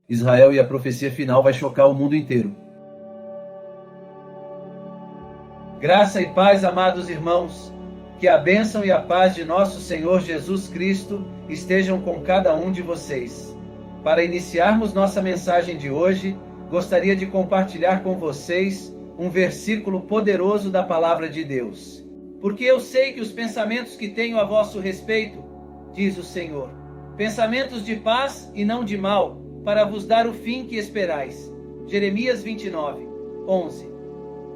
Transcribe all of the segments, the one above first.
Israel e a profecia final vai chocar o mundo inteiro. Graça e paz, amados irmãos, que a bênção e a paz de nosso Senhor Jesus Cristo estejam com cada um de vocês. Para iniciarmos nossa mensagem de hoje, gostaria de compartilhar com vocês um versículo poderoso da Palavra de Deus. Porque eu sei que os pensamentos que tenho a vosso respeito, diz o Senhor, pensamentos de paz e não de mal, para vos dar o fim que esperais. Jeremias 29, 11.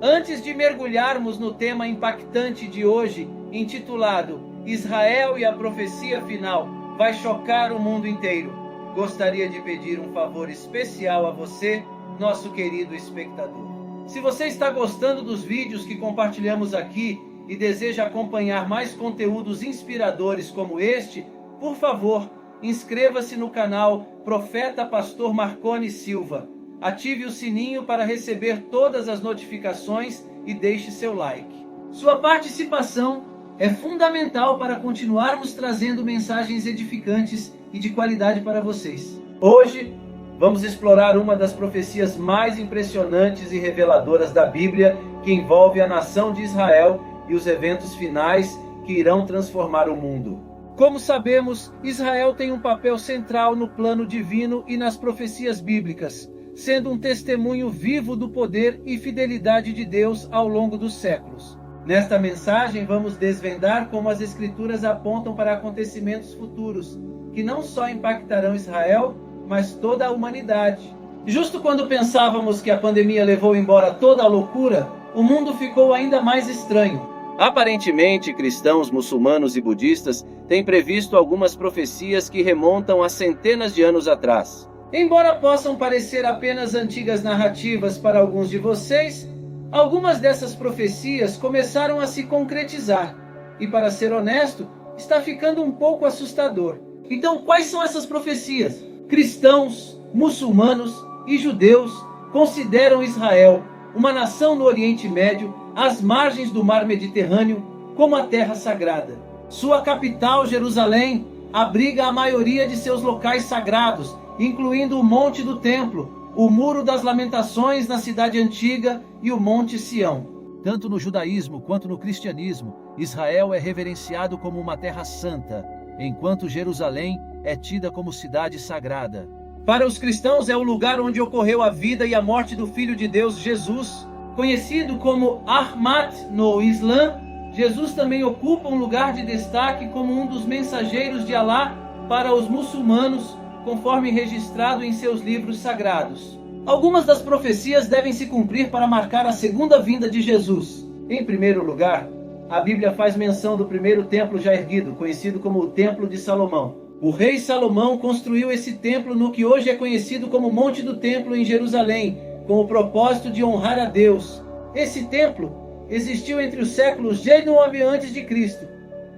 Antes de mergulharmos no tema impactante de hoje, intitulado Israel e a profecia final, vai chocar o mundo inteiro, gostaria de pedir um favor especial a você, nosso querido espectador. Se você está gostando dos vídeos que compartilhamos aqui e deseja acompanhar mais conteúdos inspiradores como este, por favor, inscreva-se no canal Profeta Pastor Marconi Silva. Ative o sininho para receber todas as notificações e deixe seu like. Sua participação é fundamental para continuarmos trazendo mensagens edificantes e de qualidade para vocês. Hoje, vamos explorar uma das profecias mais impressionantes e reveladoras da Bíblia, que envolve a nação de Israel e os eventos finais que irão transformar o mundo. Como sabemos, Israel tem um papel central no plano divino e nas profecias bíblicas, sendo um testemunho vivo do poder e fidelidade de Deus ao longo dos séculos. Nesta mensagem, vamos desvendar como as Escrituras apontam para acontecimentos futuros, que não só impactarão Israel, mas toda a humanidade. Justo quando pensávamos que a pandemia levou embora toda a loucura, o mundo ficou ainda mais estranho. Aparentemente, cristãos, muçulmanos e budistas têm previsto algumas profecias que remontam a centenas de anos atrás. Embora possam parecer apenas antigas narrativas para alguns de vocês, algumas dessas profecias começaram a se concretizar. E para ser honesto, está ficando um pouco assustador. Então, quais são essas profecias? Cristãos, muçulmanos e judeus consideram Israel, uma nação no Oriente Médio, às margens do mar Mediterrâneo, como a terra sagrada. Sua capital, Jerusalém, abriga a maioria de seus locais sagrados, incluindo o Monte do Templo, o Muro das Lamentações na Cidade Antiga e o Monte Sião. Tanto no judaísmo quanto no cristianismo, Israel é reverenciado como uma terra santa, enquanto Jerusalém é tida como cidade sagrada. Para os cristãos é o lugar onde ocorreu a vida e a morte do Filho de Deus, Jesus. Conhecido como Ahmad no Islã, Jesus também ocupa um lugar de destaque como um dos mensageiros de Alá para os muçulmanos, conforme registrado em seus livros sagrados. Algumas das profecias devem se cumprir para marcar a segunda vinda de Jesus. Em primeiro lugar, a Bíblia faz menção do primeiro templo já erguido, conhecido como o Templo de Salomão. O rei Salomão construiu esse templo no que hoje é conhecido como Monte do Templo em Jerusalém, com o propósito de honrar a Deus. Esse templo existiu entre os séculos G9 a.C.,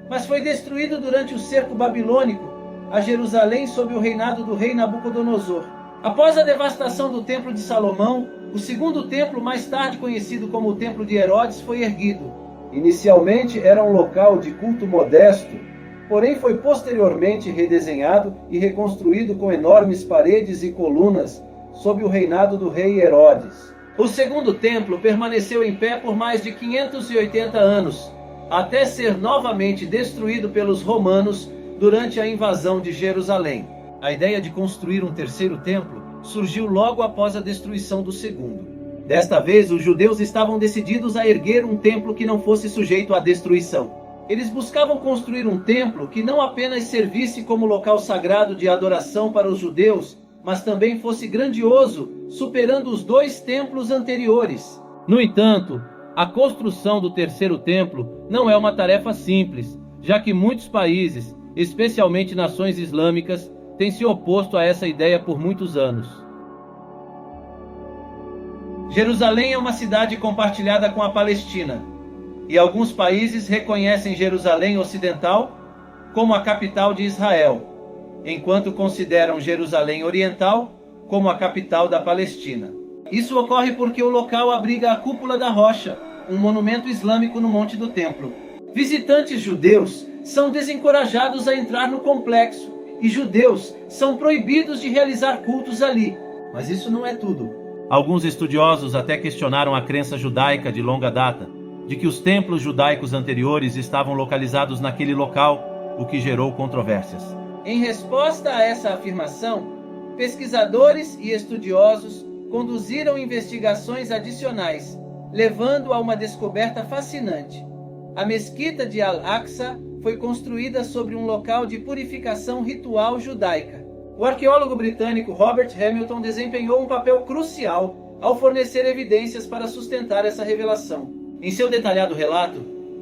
mas foi destruído durante o cerco babilônico a Jerusalém sob o reinado do rei Nabucodonosor. Após a devastação do Templo de Salomão, o segundo templo, mais tarde conhecido como o Templo de Herodes, foi erguido. Inicialmente era um local de culto modesto, porém foi posteriormente redesenhado e reconstruído com enormes paredes e colunas sob o reinado do rei Herodes. O segundo templo permaneceu em pé por mais de 580 anos, até ser novamente destruído pelos romanos durante a invasão de Jerusalém. A ideia de construir um terceiro templo surgiu logo após a destruição do segundo. Desta vez, os judeus estavam decididos a erguer um templo que não fosse sujeito à destruição. Eles buscavam construir um templo que não apenas servisse como local sagrado de adoração para os judeus, mas também fosse grandioso, superando os dois templos anteriores. No entanto, a construção do terceiro templo não é uma tarefa simples, já que muitos países, especialmente nações islâmicas, têm se oposto a essa ideia por muitos anos. Jerusalém é uma cidade compartilhada com a Palestina, e alguns países reconhecem Jerusalém Ocidental como a capital de Israel, enquanto consideram Jerusalém Oriental como a capital da Palestina. Isso ocorre porque o local abriga a Cúpula da Rocha, um monumento islâmico no Monte do Templo. Visitantes judeus são desencorajados a entrar no complexo, e judeus são proibidos de realizar cultos ali, Mas isso não é tudo. Alguns estudiosos até questionaram a crença judaica de longa data, de que os templos judaicos anteriores estavam localizados naquele local, o que gerou controvérsias. Em resposta a essa afirmação, pesquisadores e estudiosos conduziram investigações adicionais, levando a uma descoberta fascinante. A mesquita de Al-Aqsa foi construída sobre um local de purificação ritual judaica. O arqueólogo britânico Robert Hamilton desempenhou um papel crucial ao fornecer evidências para sustentar essa revelação. Em seu detalhado relato,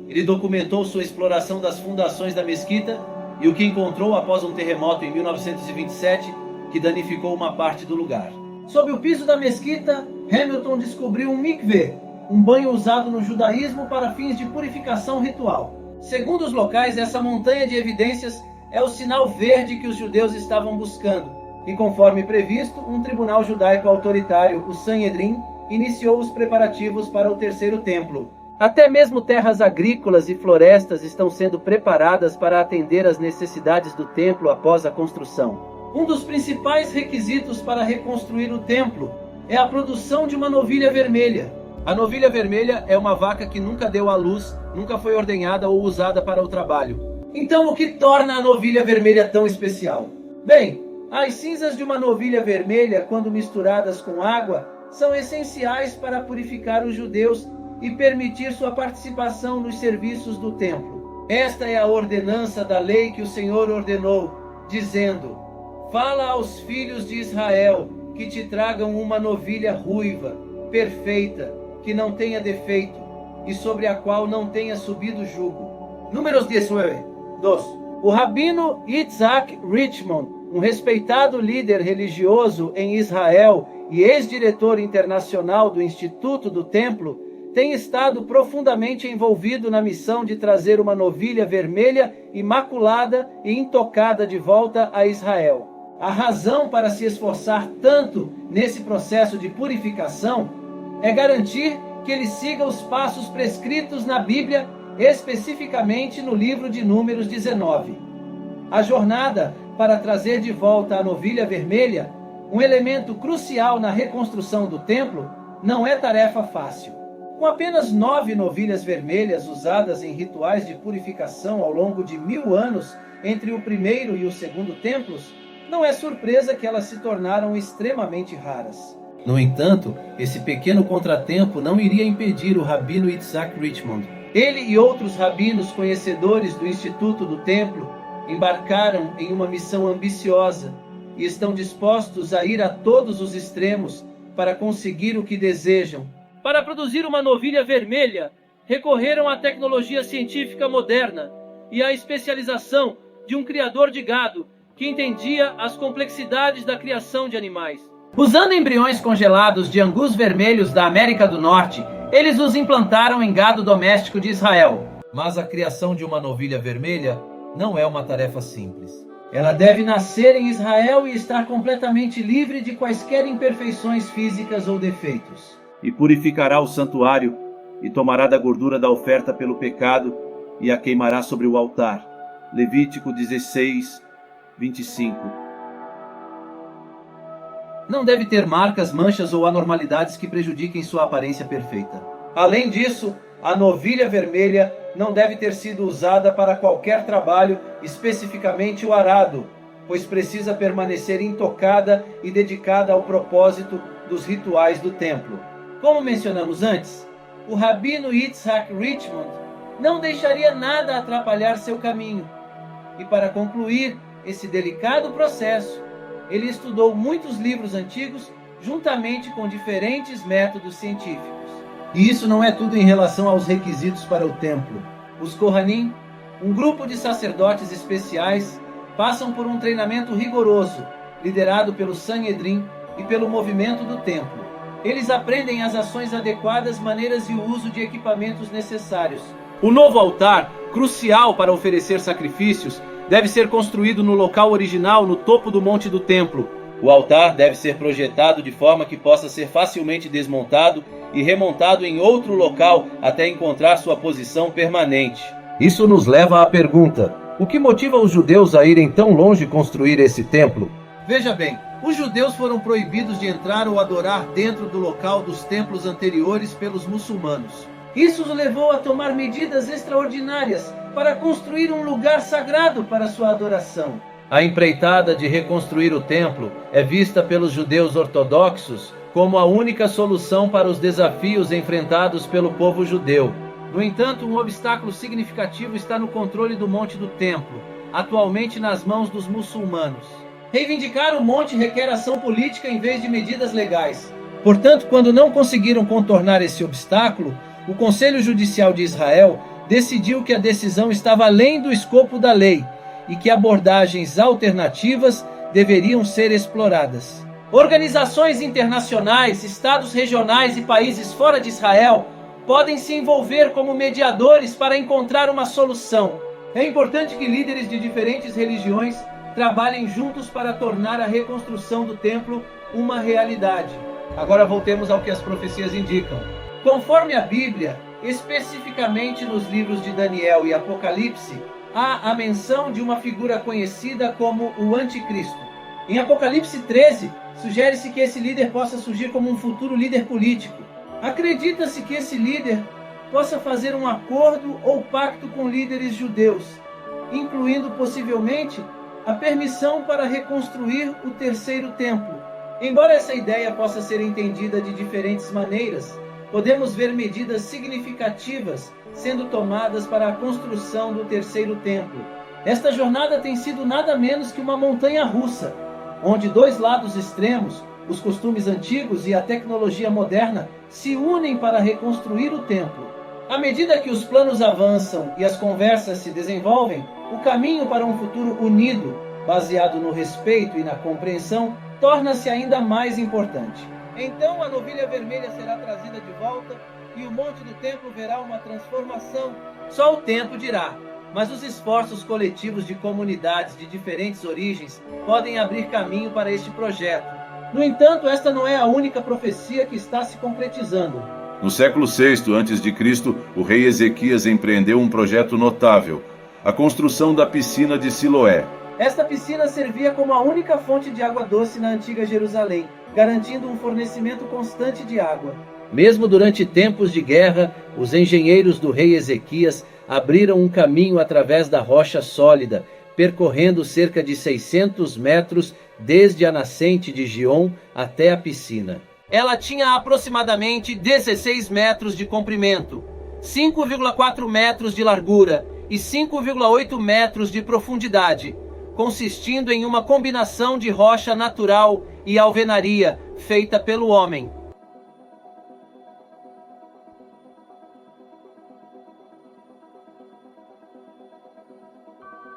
ele documentou sua exploração das fundações da mesquita e o que encontrou após um terremoto em 1927 que danificou uma parte do lugar. Sob o piso da mesquita, Hamilton descobriu um mikveh, um banho usado no judaísmo para fins de purificação ritual. Segundo os locais, essa montanha de evidências é o sinal verde que os judeus estavam buscando. E conforme previsto, um tribunal judaico autoritário, o Sanhedrin, iniciou os preparativos para o terceiro templo. Até mesmo terras agrícolas e florestas estão sendo preparadas para atender às necessidades do templo após a construção. Um dos principais requisitos para reconstruir o templo é a produção de uma novilha vermelha. A novilha vermelha é uma vaca que nunca deu à luz, nunca foi ordenhada ou usada para o trabalho. Então, o que torna a novilha vermelha tão especial? Bem, as cinzas de uma novilha vermelha, quando misturadas com água, são essenciais para purificar os judeus e permitir sua participação nos serviços do templo. Esta é a ordenança da lei que o Senhor ordenou, dizendo: fala aos filhos de Israel que te tragam uma novilha ruiva, perfeita, que não tenha defeito e sobre a qual não tenha subido jugo. Números 19. 2. O rabino Yitzhak Richmond, um respeitado líder religioso em Israel e ex-diretor internacional do Instituto do Templo, tem estado profundamente envolvido na missão de trazer uma novilha vermelha, imaculada e intocada de volta a Israel. A razão para se esforçar tanto nesse processo de purificação é garantir que ele siga os passos prescritos na Bíblia, especificamente no livro de Números 19. A jornada para trazer de volta a novilha vermelha, um elemento crucial na reconstrução do templo, não é tarefa fácil. Com apenas 9 novilhas vermelhas usadas em rituais de purificação ao longo de 1000 anos entre o primeiro e o segundo templos, não é surpresa que elas se tornaram extremamente raras. No entanto, esse pequeno contratempo não iria impedir o rabino Yitzhak Richmond. Ele e outros rabinos conhecedores do Instituto do Templo embarcaram em uma missão ambiciosa e estão dispostos a ir a todos os extremos para conseguir o que desejam. Para produzir uma novilha vermelha, recorreram à tecnologia científica moderna e à especialização de um criador de gado que entendia as complexidades da criação de animais. Usando embriões congelados de angus vermelhos da América do Norte, eles os implantaram em gado doméstico de Israel. Mas a criação de uma novilha vermelha não é uma tarefa simples. Ela deve nascer em Israel e estar completamente livre de quaisquer imperfeições físicas ou defeitos. E purificará o santuário, e tomará da gordura da oferta pelo pecado, e a queimará sobre o altar. Levítico 16, 25. Não deve ter marcas, manchas ou anormalidades que prejudiquem sua aparência perfeita. Além disso, a novilha vermelha não deve ter sido usada para qualquer trabalho, especificamente o arado, pois precisa permanecer intocada e dedicada ao propósito dos rituais do templo. Como mencionamos antes, o rabino Yitzhak Richmond não deixaria nada atrapalhar seu caminho. E para concluir esse delicado processo, ele estudou muitos livros antigos juntamente com diferentes métodos científicos. E isso não é tudo em relação aos requisitos para o templo. Os Kohanim, um grupo de sacerdotes especiais, passam por um treinamento rigoroso, liderado pelo Sanhedrin e pelo movimento do templo. Eles aprendem as ações adequadas, maneiras e o uso de equipamentos necessários. O novo altar, crucial para oferecer sacrifícios, deve ser construído no local original, no topo do monte do templo. O altar deve ser projetado de forma que possa ser facilmente desmontado e remontado em outro local até encontrar sua posição permanente. Isso nos leva à pergunta: o que motiva os judeus a irem tão longe construir esse templo? Veja bem, Os judeus foram proibidos de entrar ou adorar dentro do local dos templos anteriores pelos muçulmanos. Isso os levou a tomar medidas extraordinárias para construir um lugar sagrado para sua adoração. A empreitada de reconstruir o templo é vista pelos judeus ortodoxos como a única solução para os desafios enfrentados pelo povo judeu. No entanto, um obstáculo significativo está no controle do monte do templo, atualmente nas mãos dos muçulmanos. Reivindicar o monte requer ação política em vez de medidas legais. Portanto, quando não conseguiram contornar esse obstáculo, o Conselho Judicial de Israel decidiu que a decisão estava além do escopo da lei e que abordagens alternativas deveriam ser exploradas. Organizações internacionais, estados regionais e países fora de Israel podem se envolver como mediadores para encontrar uma solução. É importante que líderes de diferentes religiões trabalhem juntos para tornar a reconstrução do templo uma realidade. Agora voltemos ao que as profecias indicam. Conforme a Bíblia, especificamente nos livros de Daniel e Apocalipse, há a menção de uma figura conhecida como o Anticristo. Em Apocalipse 13, sugere-se que esse líder possa surgir como um futuro líder político. Acredita-se que esse líder possa fazer um acordo ou pacto com líderes judeus, incluindo possivelmente a permissão para reconstruir o terceiro templo. Embora essa ideia possa ser entendida de diferentes maneiras, podemos ver medidas significativas sendo tomadas para a construção do terceiro templo. Esta jornada tem sido nada menos que uma montanha-russa, onde dois lados extremos, os costumes antigos e a tecnologia moderna, se unem para reconstruir o templo. À medida que os planos avançam e as conversas se desenvolvem, o caminho para um futuro unido, baseado no respeito e na compreensão, torna-se ainda mais importante. Então a novilha vermelha será trazida de volta e o monte do templo verá uma transformação. Só o tempo dirá, mas os esforços coletivos de comunidades de diferentes origens podem abrir caminho para este projeto. No entanto, esta não é a única profecia que está se concretizando. No século VI a.C., o rei Ezequias empreendeu um projeto notável, a construção da piscina de Siloé. Esta piscina servia como a única fonte de água doce na antiga Jerusalém, garantindo um fornecimento constante de água. Mesmo durante tempos de guerra, os engenheiros do rei Ezequias abriram um caminho através da rocha sólida, percorrendo cerca de 600 metros desde a nascente de Gion até a piscina. Ela tinha aproximadamente 16 metros de comprimento, 5,4 metros de largura e 5,8 metros de profundidade, consistindo em uma combinação de rocha natural e alvenaria feita pelo homem.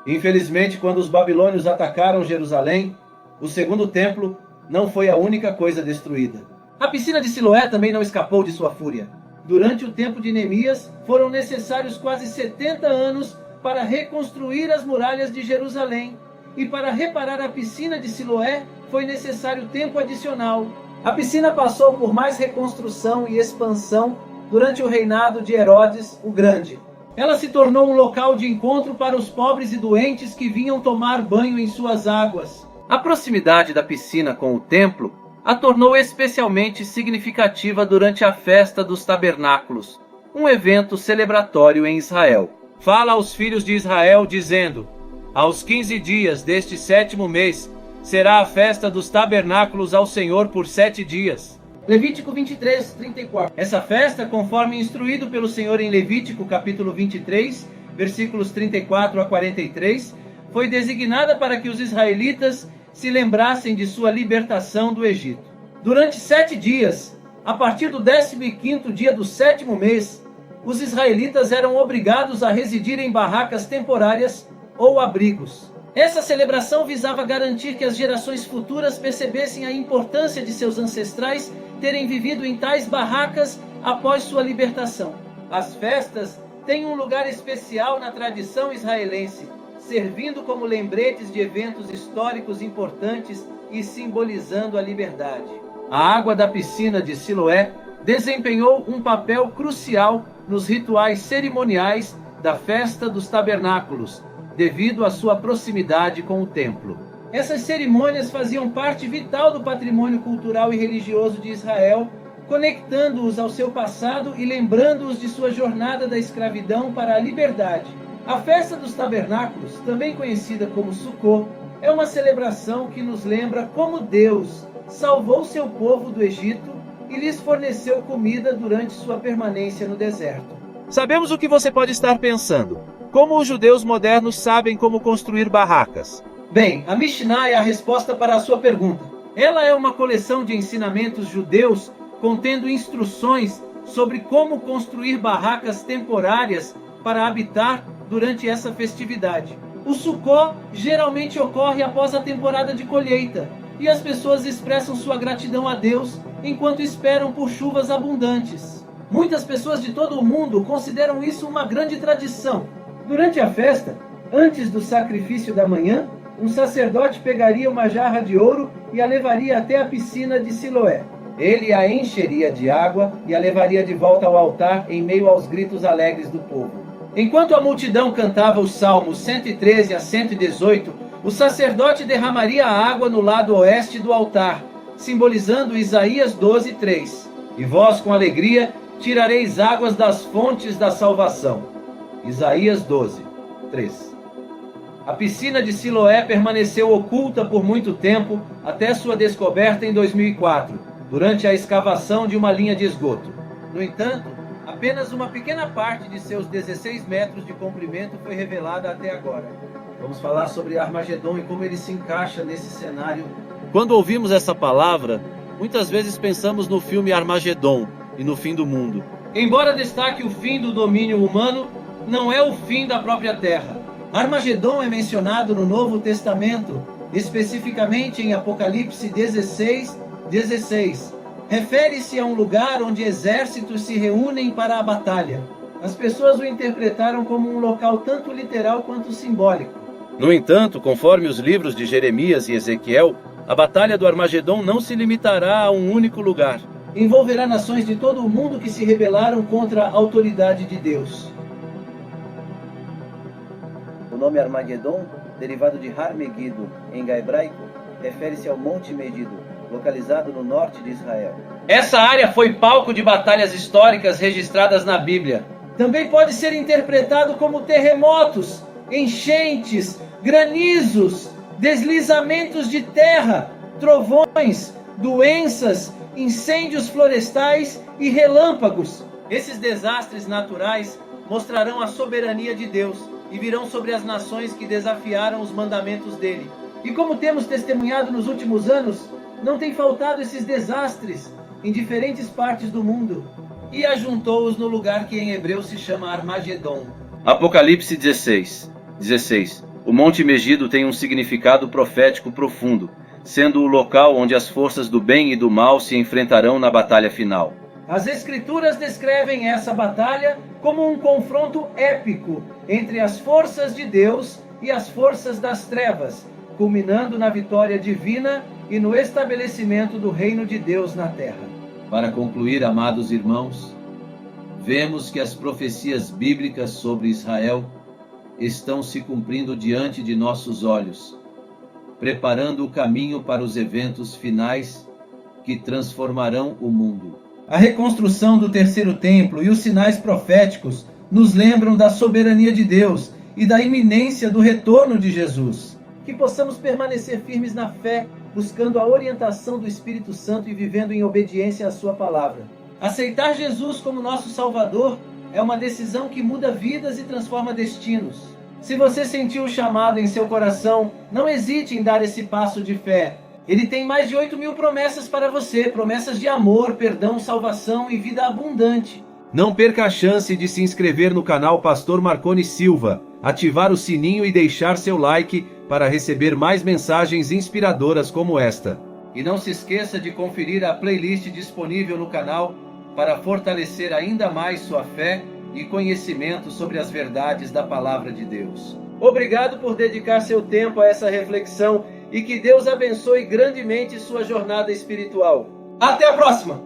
Infelizmente, quando os babilônios atacaram Jerusalém, o segundo templo não foi a única coisa destruída. A piscina de Siloé também não escapou de sua fúria. Durante o tempo de Neemias, foram necessários quase 70 anos para reconstruir as muralhas de Jerusalém, e para reparar a piscina de Siloé foi necessário tempo adicional. A piscina passou por mais reconstrução e expansão durante o reinado de Herodes o Grande. Ela se tornou um local de encontro para os pobres e doentes que vinham tomar banho em suas águas. A proximidade da piscina com o templo a tornou especialmente significativa durante a festa dos tabernáculos, um evento celebratório em Israel. Fala aos filhos de Israel dizendo: aos 15 dias deste 7º mês será a festa dos tabernáculos ao Senhor por 7 dias. Levítico 23, 34. Essa festa, conforme instruído pelo Senhor em Levítico capítulo 23, versículos 34 a 43, foi designada para que os israelitas se lembrassem de sua libertação do Egito. Durante 7 dias, a partir do 15º dia do 7º mês, os israelitas eram obrigados a residir em barracas temporárias ou abrigos. Essa celebração visava garantir que as gerações futuras percebessem a importância de seus ancestrais terem vivido em tais barracas após sua libertação. As festas têm um lugar especial na tradição israelense, servindo como lembretes de eventos históricos importantes e simbolizando a liberdade. A água da piscina de Siloé desempenhou um papel crucial nos rituais cerimoniais da festa dos tabernáculos, devido à sua proximidade com o templo. Essas cerimônias faziam parte vital do patrimônio cultural e religioso de Israel, conectando-os ao seu passado e lembrando-os de sua jornada da escravidão para a liberdade. A festa dos tabernáculos, também conhecida como Sukkot, é uma celebração que nos lembra como Deus salvou seu povo do Egito e lhes forneceu comida durante sua permanência no deserto. Sabemos o que você pode estar pensando. Como os judeus modernos sabem como construir barracas? Bem, a Mishnah é a resposta para a sua pergunta. Ela é uma coleção de ensinamentos judeus contendo instruções sobre como construir barracas temporárias para habitar durante essa festividade. O Sukkot geralmente ocorre após a temporada de colheita, e as pessoas expressam sua gratidão a Deus enquanto esperam por chuvas abundantes. Muitas pessoas de todo o mundo consideram isso uma grande tradição. Durante a festa, antes do sacrifício da manhã, um sacerdote pegaria uma jarra de ouro e a levaria até a piscina de Siloé. Ele a encheria de água e a levaria de volta ao altar em meio aos gritos alegres do povo. Enquanto a multidão cantava os salmos 113 a 118, o sacerdote derramaria a água no lado oeste do altar, simbolizando Isaías 12:3. E vós, com alegria, tirareis águas das fontes da salvação. Isaías 12:3. A piscina de Siloé permaneceu oculta por muito tempo, até sua descoberta em 2004, durante a escavação de uma linha de esgoto. No entanto, apenas uma pequena parte de seus 16 metros de comprimento foi revelada até agora. Vamos falar sobre Armagedon e como ele se encaixa nesse cenário. Quando ouvimos essa palavra, muitas vezes pensamos no filme Armagedon e no fim do mundo. Embora destaque o fim do domínio humano, não é o fim da própria Terra. Armagedon é mencionado no Novo Testamento, especificamente em Apocalipse 16:16. Refere-se a um lugar onde exércitos se reúnem para a batalha. As pessoas o interpretaram como um local tanto literal quanto simbólico. No entanto, conforme os livros de Jeremias e Ezequiel, a batalha do Armagedon não se limitará a um único lugar. Envolverá nações de todo o mundo que se rebelaram contra a autoridade de Deus. O nome Armagedon, derivado de Har Megiddo em hebraico, refere-se ao Monte Megido, localizado no norte de Israel. Essa área foi palco de batalhas históricas registradas na Bíblia. Também pode ser interpretado como terremotos, enchentes, granizos, deslizamentos de terra, trovões, doenças, incêndios florestais e relâmpagos. Esses desastres naturais mostrarão a soberania de Deus e virão sobre as nações que desafiaram os mandamentos dele. E como temos testemunhado nos últimos anos, não tem faltado esses desastres em diferentes partes do mundo. E ajuntou-os no lugar que em hebreu se chama Armagedon. Apocalipse 16. O Monte Megido tem um significado profético profundo, sendo o local onde as forças do bem e do mal se enfrentarão na batalha final. As Escrituras descrevem essa batalha como um confronto épico entre as forças de Deus e as forças das trevas, culminando na vitória divina e no estabelecimento do reino de Deus na terra. Para concluir, amados irmãos, vemos que as profecias bíblicas sobre Israel estão se cumprindo diante de nossos olhos, preparando o caminho para os eventos finais que transformarão o mundo. A reconstrução do terceiro templo e os sinais proféticos nos lembram da soberania de Deus e da iminência do retorno de Jesus. Que possamos permanecer firmes na fé, buscando a orientação do Espírito Santo e vivendo em obediência à sua palavra. Aceitar Jesus como nosso Salvador é uma decisão que muda vidas e transforma destinos. Se você sentiu o chamado em seu coração, não hesite em dar esse passo de fé. Ele tem mais de 8.000 promessas para você, promessas de amor, perdão, salvação e vida abundante. Não perca a chance de se inscrever no canal Pastor Marconi Silva, ativar o sininho e deixar seu like para receber mais mensagens inspiradoras como esta. E não se esqueça de conferir a playlist disponível no canal para fortalecer ainda mais sua fé e conhecimento sobre as verdades da Palavra de Deus. Obrigado por dedicar seu tempo a essa reflexão e que Deus abençoe grandemente sua jornada espiritual. Até a próxima!